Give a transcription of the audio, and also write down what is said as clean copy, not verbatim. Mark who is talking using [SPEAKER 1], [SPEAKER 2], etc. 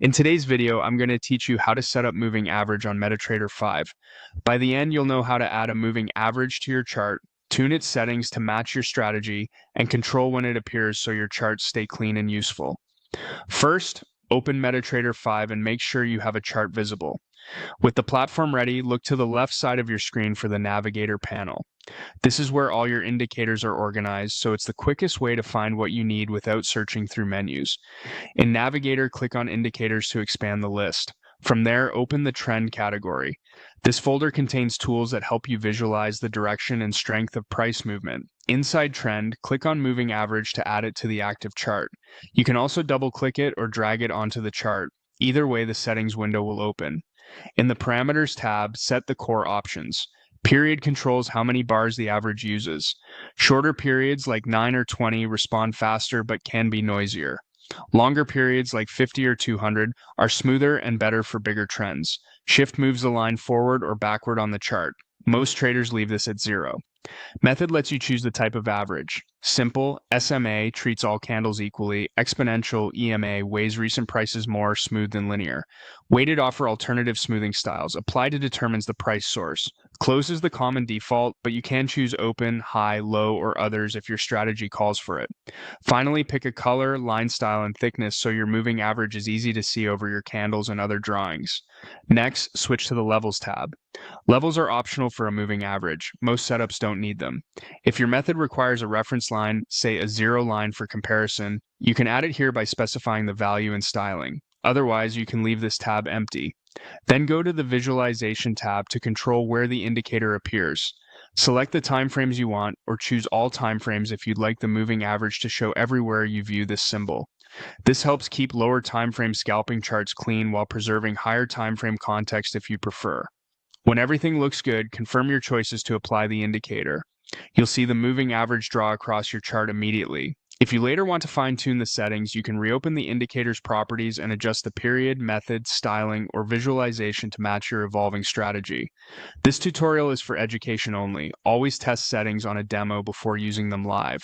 [SPEAKER 1] In today's video, I'm going to teach you how to set up moving average on Metatrader 5. By the end, you'll know how to add a moving average to your chart, tune its settings to match your strategy, and control when it appears so your charts stay clean and useful. First, open Metatrader 5 and make sure you have a chart visible. With the platform ready, look to the left side of your screen for the Navigator panel. This is where all your indicators are organized, so it's the quickest way to find what you need without searching through menus. In Navigator, click on Indicators to expand the list. From there, open the Trend category. This folder contains tools that help you visualize the direction and strength of price movement. Inside Trend, click on Moving Average to add it to the active chart. You can also double-click it or drag it onto the chart. Either way, the settings window will open. In the Parameters tab, set the core options. Period controls how many bars the average uses. Shorter periods like 9 or 20 respond faster but can be noisier. Longer periods like 50 or 200 are smoother and better for bigger trends. Shift moves the line forward or backward on the chart. Most traders leave this at 0. Method lets you choose the type of average. Simple, SMA, treats all candles equally. Exponential, EMA, weighs recent prices more, smooth than linear. Weighted offer alternative smoothing styles. Applied determines the price source. Close is the common default, but you can choose open, high, low, or others if your strategy calls for it. Finally, pick a color, line style, and thickness so your moving average is easy to see over your candles and other drawings. Next, switch to the Levels tab. Levels are optional for a moving average. Most setups don't need them. If your method requires a reference line, say a 0 line for comparison, you can add it here by specifying the value and styling. Otherwise, you can leave this tab empty. Then go to the Visualization tab to control where the indicator appears. Select the timeframes you want, or choose all timeframes if you'd like the moving average to show everywhere you view this symbol. This helps keep lower timeframe scalping charts clean while preserving higher timeframe context if you prefer. When everything looks good, confirm your choices to apply the indicator. You'll see the moving average draw across your chart immediately. If you later want to fine-tune the settings, you can reopen the indicator's properties and adjust the period, method, styling, or visualization to match your evolving strategy. This tutorial is for education only. Always test settings on a demo before using them live.